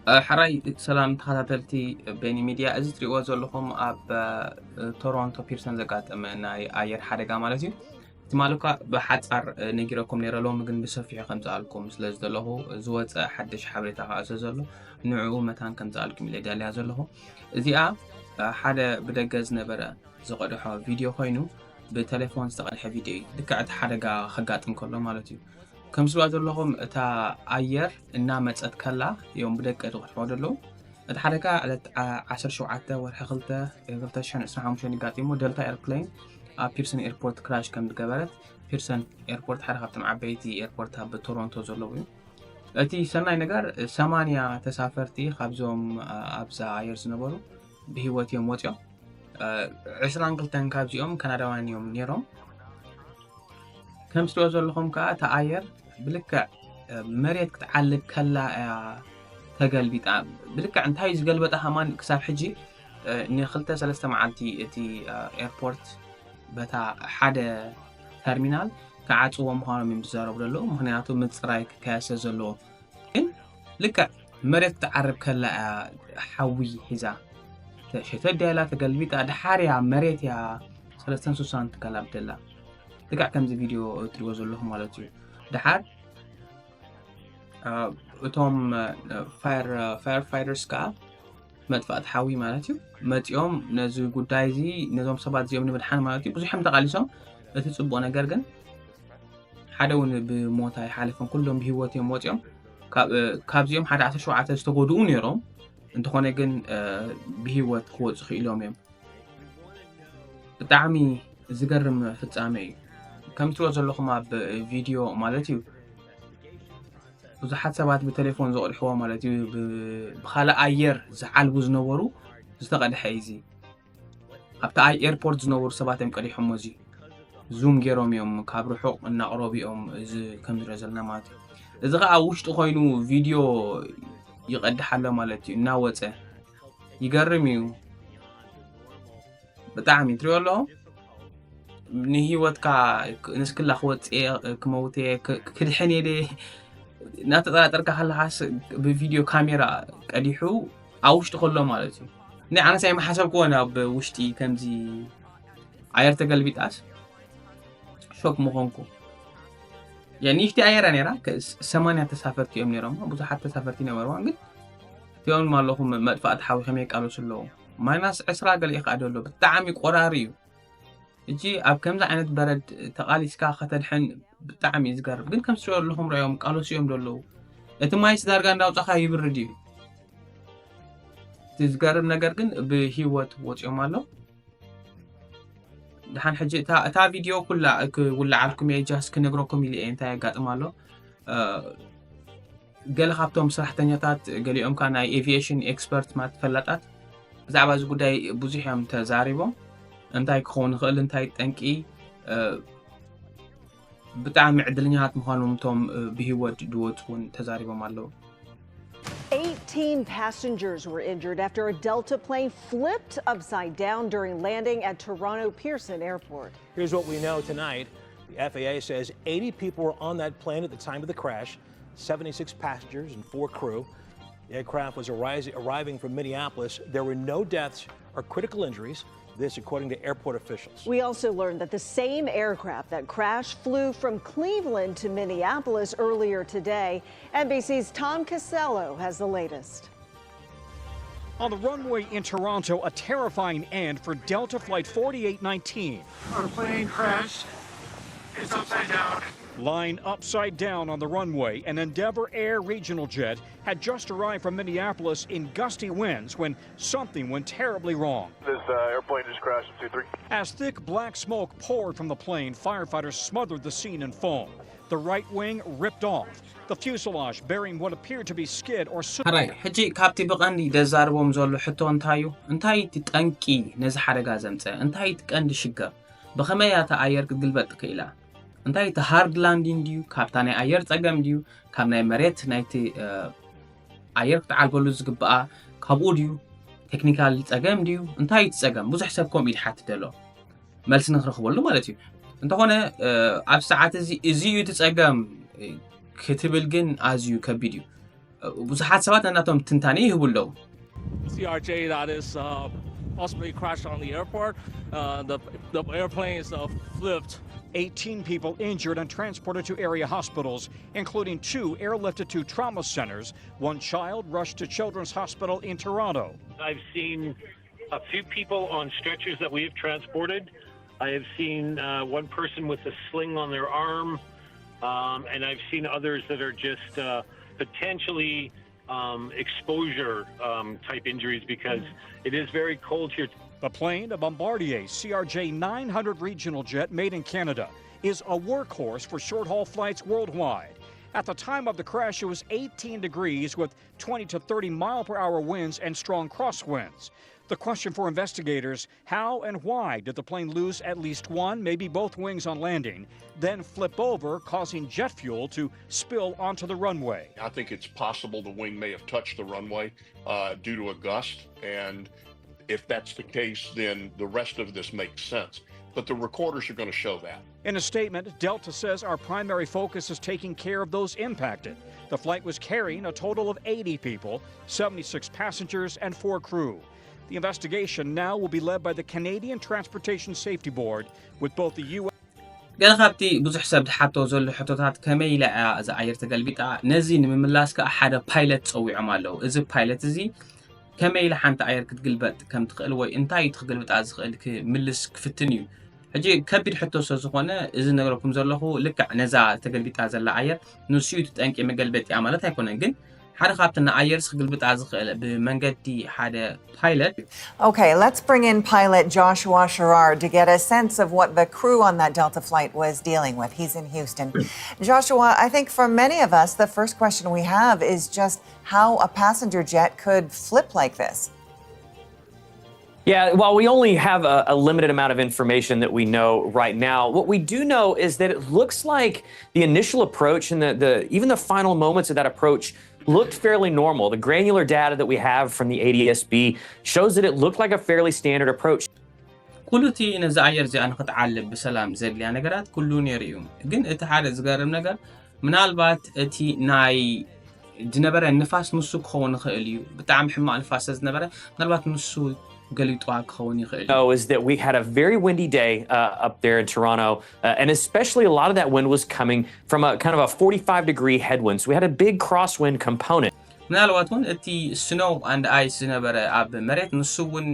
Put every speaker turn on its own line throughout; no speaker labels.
حراي سلام تخاتلتي بين ميديا ازتري وزلهم اب تورونتو بيرسون زقات ناي اير حدقه مالتي تمالكا بحصر نيغيركم نيرلوم ግን بسفيح خمزالكم ስለዝደለሁ ዝወፀ ሓድሽ ሓበሬታ ካሰ ዘሎ ንዑ መታን ከምዛልኩም ኢለዳልያ ዘለዎ እዚኣ ሓደ ብደገ ዝነበረ ዝቀድሖ ቪድዮ ኮይኑ ብቴሌፎን ዝተቀድሐ ቪድዮ ልክዕት ሓደጋ ከጋጥም ከሎ ማለት እዩ كم سوى لهم تا أير إننا متأت كلا يوم بدك تروح فاضلو الحركة على 10 شعاتة والحقلته قلت شان اسمها مشان يقاتيمو دلتا إيربلين بيرسون إيربورت كراش كم دقبلت بيرسون إيربورت حركة مع بيتي إيربورت بتورونتو زلوين التي سنة نجار 8 تسافرتي خبزهم أبزا أيرز نبرو بهوت يوم وتيا 20 قلتن كابز يوم كندا يوم نيرهم كم سوى لهم كا تأير بلكع مريت كتعلق كلا تقلبي بلكع انت هاي قلبتها همان كساب حجي اني خلتها 3 معالتي تي ايربورت بتا حدا ترمينال كعاتو مهار من بزارو له مهنياتو متصرايك كاسه زلو ان لكع مريت تعرب كلا حوي حزا شتى ديالا تقلبي دحاريا مريت يا 360 كلابدلا لكع كم زي فيديو تلوزو لهم مالتي دحار اتوم فاير فايترز كا مدفأت حاوي مالتي متيوم نزو قدايزي نزوم سبات زيوم نمدحان مالتي بزي حمد غاليسهم اتتصبو نقرقن حدون بموتاي حالفهم كلهم بهواتي موتيوم كابزيوم حدا 10 شوعات استغودو نيروم انتخوني قن بهوات قوة خيلهم يوم بتعمي زقرم فتعمي كم توصل لكم بفيديو مالتي بزحات سبات بتليفون زقل حوا مالتي بخاله اير زعل وزنورو زتقد حيزي ابتا اي ايربورت زنور سبات يمقلي حموزي زوم جيروم يوم كابرحو ان قربيهم ز كم درزلنا مالتي اذا غا وشط خوينو فيديو يقدح له مالتي ناوصه يغرميو بتعمي تريو له نهيوتكا نسكلا خوت كموتي كدحني لي ناتطرطركا خلاص بفيديو كاميرا قديحو اوشت كله مالتي ني انا ساي ما حسبكو انا بوشتي كمزي اير تقلبيطاس شوك مخونكو يعني يشتي اير انيرا 8 تسافرتي يوم نيرم بزحات تسافرتي نوروا ግን يوم مالهم مدفعت حاوي خمي قالو سلو ماينس 10 قال يقعدلو بتعامي قراريو اجي اب كم عينت برد تقاليسكا ختدحن بتعمي زقرب ግን كم سوى لهم رايوم قالو سيوم دلو እቲ ማይስ ዳርጋ እንዳውጣኻ ይብርድ እዩ ትዝገርም ነገር ግን በህይወት ወጪኦም አለው دحان حجي تا فيديو كلها ولعلكم يا جاس كنغركم اللي انت يغاطمالو قال خابتهم صحتنيات قاليهم كان ايفيشن اكسبرت ما تفلطات بزعبا ز غداي بوزيحم تزاريبو انتاي كون خل انتاي طنقي بتاع معدلنيات مخانهم توم بهيوت دوتون تزاريبهم አለው
18 passengers were injured after a Delta plane flipped upside down during landing at Toronto Pearson Airport.
Here's what we know tonight. The FAA says 80 people were on that plane at the time of the crash, 76 passengers and 4 crew. The aircraft was arriving from Minneapolis. There were no deaths or critical injuries. This, according to airport officials.
We also learned that the same aircraft that crashed flew from Cleveland to Minneapolis earlier today. NBC's Tom Casello has the latest.
On the runway in Toronto, a terrifying end for Delta Flight 4819.
Our plane crashed. It's upside down.
Lying upside down on the runway, an Endeavour Air regional jet had just arrived from Minneapolis in gusty winds when something went terribly wrong.
This airplane just crashed in 2-3.
As thick black smoke poured from the plane, firefighters smothered the scene in foam. The right wing ripped off. The fuselage bearing what appeared to be skid or
هراي حجي كابتي بقندي دزاربوم زولو حتو انتاي تطنقي نز حدغا زمصه انتاي تقند شغر بخميا تاير قلبت كيلا انتاي هارد لاندين ديو كابتاني اير صقم ديو كابناي مريت نايتي اير تعالبلو زغبا كابو ديو تكنيكال صقم ديو انتاي تصقم بزح سبكم يدحات دلو ملس نخرخبلو مالتي انت هنا اب ساعات ازيو تصقم كتبل جن ازيو كبيديو ብዙሓት ሰባት እናቶም ትንታኔ ይህቡ ኣለዉ
CRJ that is possibly crashed on the airport. The airplane is flipped.
18 people injured and transported to area hospitals, including 2 airlifted to trauma centers. One child rushed to Children's Hospital in Toronto.
I've seen a few people on stretchers that we have transported. I have seen one person with a sling on their arm, and I've seen others that are just potentially exposure type injuries because it is very cold here.
The plane, a Bombardier CRJ-900 regional jet made in Canada, is a workhorse for short-haul flights worldwide. At the time of the crash, it was 18 degrees with 20 to 30 mile-per-hour winds and strong crosswinds. The question for investigators, how and why did the plane lose at least one, maybe both wings on landing, then flip over, causing jet fuel to spill onto the runway?
I think it's possible the wing may have touched the runway due to a gust, and if that's the case, then the rest of this makes sense. But the recorders are going to show that.
In a statement, Delta says our primary focus is taking care of those impacted. The flight was carrying a total of 80 people, 76 passengers and 4 crew. The investigation now will be led by the Canadian Transportation Safety Board with both the U.S.
ገለ ካብቲ ብዙሕ ሰብ ዝሓቶ ዘሎ ሕቶታት ከመይ ኢላ እዛ ኣየር ተገልቢጣ ነዚ ንምምላስ ከዓ ሓደ ፓይለት ፀዊዖም ኣለዉ እዚ ፓይለት እዚ ከመይ ኢላ ሓንቲ ኣየር ክትግልበጥ ከም ትኽእል ወይ እንታይ ትግልብጣ ዝኽእል ክምልስ ክፍትን እዩ ሕጂ ከቢድ ሕቶ ስለ ዝኾነ እዚ ነገረኩም ዘለኹ ልክዕ ነዛ ተገልቢጣ ዘላ ኣየር ንስኡ ትጠንቂ መገልበጢያ ማለት ኣይኮነን ግን ሓደ ካብትና ኣየር ዝግልብጣ ዝኽእል ብመንገዲ ሓደ ፓይለት
Okay, let's bring in pilot Joshua Sherrard to get a sense of what the crew on that Delta flight was dealing with. He's in Houston. Joshua, I think for many of us, the first question we have is just how a passenger jet could flip like this.
Yeah, well, we only have a limited amount of information that we know right now. What we do know is that it looks like the initial approach and even the final moments of that approach looked fairly normal. The granular data that we have from the ADSB shows that it looked like a fairly standard approach.
ኩሉቲ ነዚ ኣየር እዚኣ ንክትዓልብ ብሰላም ዘድልያ ነገራት ኩሉ ነይሩ እዩ ግን እቲ ሓደ ዝገርም ነገር ምናልባት እቲ ናይ ዝነበረ ንፋስ ንሱ ክኸውን ይኽእል እዩ ብጣዕሚ ሕማቕ ንፋስ ዝነበረ ምናልባት ንሱ
is that we had a very windy day up there in Toronto, and especially a lot of that wind was coming from a kind of a 45-degree headwind. So we had a big crosswind component.
ምናልባት እውን እቲ ስኖው and ice ዝነበረ ኣብ መሬት ንሱ እውን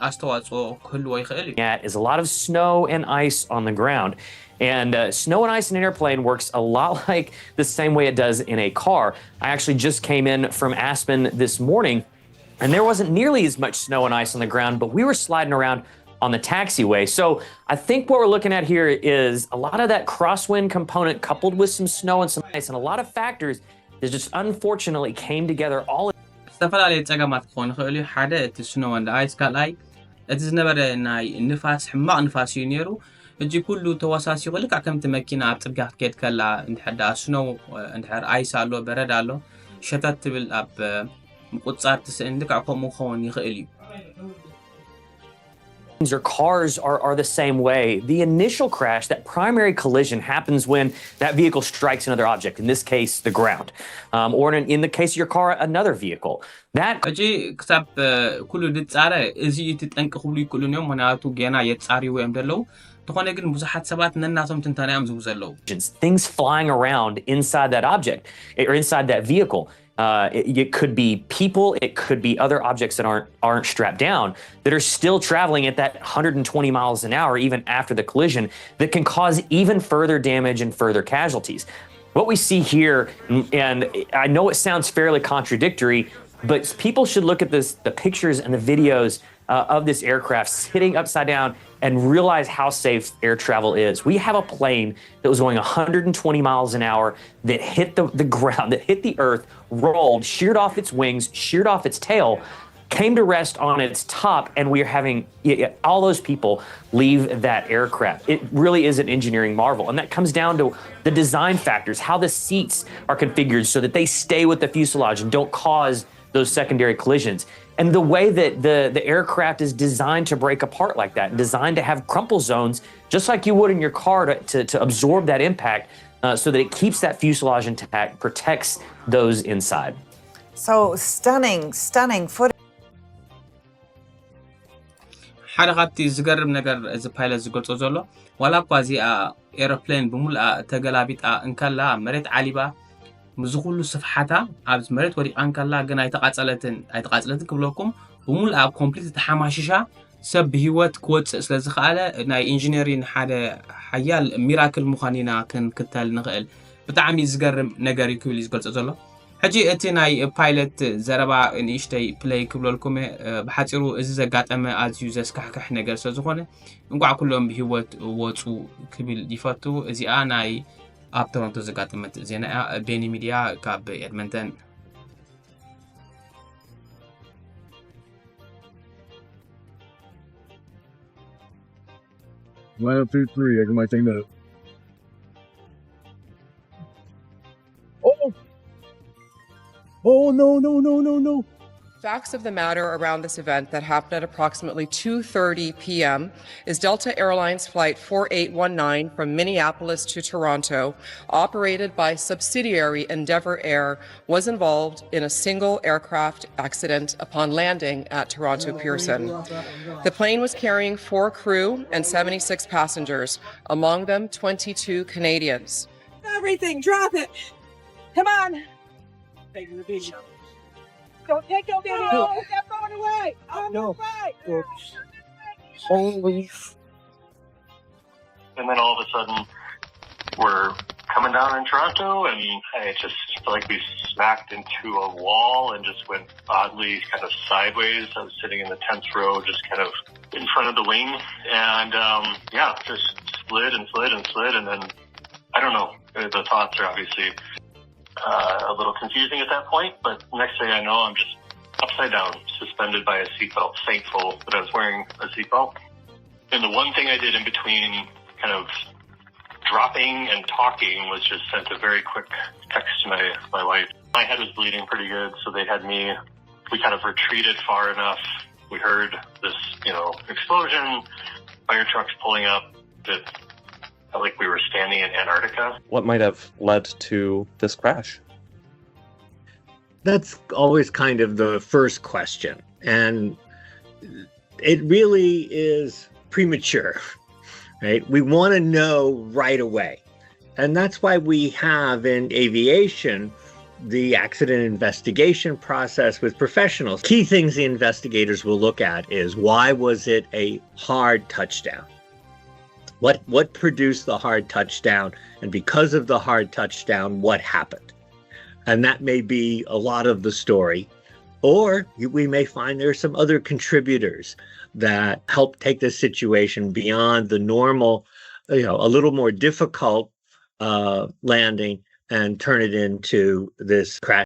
አስተዋጽኦ ክህልዎ ይኽእል እዩ
is a lot of snow and ice on the ground. And snow and ice in an airplane works a lot like the same way it does in a car. I actually just came in from Aspen this morning, and there wasn't nearly as much snow and ice on the ground, but we were sliding around on the taxiway. So I think what we're looking at here is a lot of that crosswind component coupled with some snow and some ice and a lot of factors that just unfortunately came together all.
ዝተፈላለዩ ፀገማት ክኾኑ ይኽእሉ ሓደ እቲ ስኖ and ice ካልኣይ እቲ ዝነበረ ናይ ንፋስ ሕማቕ ንፋስ እዩ ነይሩ እጂ ኩሉ ተወሳሲኹ ልክዕ ከምቲ መኪና ኣብ ጽርግያ ክትከይድ ከላ እንድሕር ስኖ እንድሕር ice ኣሎ በረድ ኣሎ ሸተት ትብል ኣብ ምቁጻር ትስእን ልክዕ ከምኡ ክኸውን ይኽእል እዩ
Or cars are the same way. The initial crash, that primary collision, happens when that vehicle strikes another object, in this case, the ground. Or in the case of your car, another vehicle. That
ክሳብ ኩሉ ድጻረ እዚ ትጠንቅ ክብሉ ይክእሉ እዮም ምክንያቱ ገና የጻሪው እዮም ደለው ተኾነ ግን ብዙሓት ሰባት ነናቶም ትንተናዮም ዝቡ ዘለው
things flying around inside that object or inside that vehicle. It could be people, it could be other objects that aren't strapped down that are still traveling at that 120 miles an hour even after the collision that can cause even further damage and further casualties. What we see here, and I know it sounds fairly contradictory, but people should look at the pictures and the videos of this aircraft sitting upside down and realize how safe air travel is. We have a plane that was going 120 miles an hour that hit the ground, that hit the earth, rolled, sheared off its wings, sheared off its tail, came to rest on its top, and we are having all those people leave that aircraft. It really is an engineering marvel, and that comes down to the design factors, how the seats are configured so that they stay with the fuselage and don't cause those secondary collisions. And the way that the aircraft is designed to break apart like that, designed to have crumple zones, just like you would in your car to absorb that impact, so that it keeps that fuselage intact, protects those inside.
So stunning footage.
ሓደ ካብቲ ዝገርም ነገር እዚ ፓይለት ዝገልጾ ዘሎ ዋላ እኳ እዚኣ ኤሮፕሌን ብምሉኣ ተገላቢጣ እንከላ መሬት ዓሊባ ምዝኩሉ ስፍሓታ ኣብዚ መሬት ወዲቓ እንከላ ግን ኣይተቃጸለትን ክብለኩም ብምሉኣ ኮምፕሊት ተሓማሽሻ ሰብ ብሂወት ክወፅእ ስለ ዝኽኣለ ናይ ኢንጂነሪን ሓደ ሓያል ሚራክል ምዃኒና ክንክተል ንኽእል ብጣዕሚ ዝገርም ነገር እዩ ክብል ዝገልጾ ዘሎ ሕጂ እቲ ናይ ፓይለት ዘረባ ንእሽተይ ፕሌይ ክብለልኩም ብሓፂሩ እዚ ዘጋጠመ ኣዝዩ ዘስካሕክሕ ነገር ስለ ዝኾነ እንኳዕ ኩሎም ብሂወት ወፁ ክብል ይፈቱ እዚኣ ናይ ኣብ ቶሮንቶ ዘጋጠመት ዜና ቤኒ ሚድያ ካብ ኤድመንተን
Line up 2, 3. I might think that. Oh, no.
Facts of the matter around this event that happened at approximately 2:30 p.m. is Delta Airlines Flight 4819 from Minneapolis to Toronto, operated by subsidiary Endeavour Air, was involved in a single aircraft accident upon landing at Toronto Pearson. The plane was carrying 4 crew and 76 passengers, among them 22 Canadians.
Everything, drop it. Come on. Taking the video. Don't take your video. No. Put that phone away. No.
Holy.
And then all of a sudden, we're coming down in Toronto, and I just feel like we smacked into a wall and just went oddly kind of sideways. I was sitting in the 10th row, just kind of in front of the wing, and just slid, and then I don't know. The thoughts are obviously a little confusing at that point, but next thing I know, I'm just upside down, suspended by a seatbelt. Thankful that I was wearing a seatbelt. And the one thing I did in between kind of dropping and talking was just sent a very quick text to my wife. My head was bleeding pretty good, so we kind of retreated far enough. We heard this, explosion, fire trucks pulling up that felt like we were standing in Antarctica.
What might have led to this crash?
That's always kind of the first question. And it really is premature, right? We want to know right away. And that's why we have in aviation the accident investigation process with professionals. Key things the investigators will look at is why was it a hard touchdown? What produced the hard touchdown? And because of the hard touchdown, what happened? And that may be a lot of the story. Or we may find there are some other contributors that help take this situation beyond the normal, a little more difficult landing and turn it into this crash.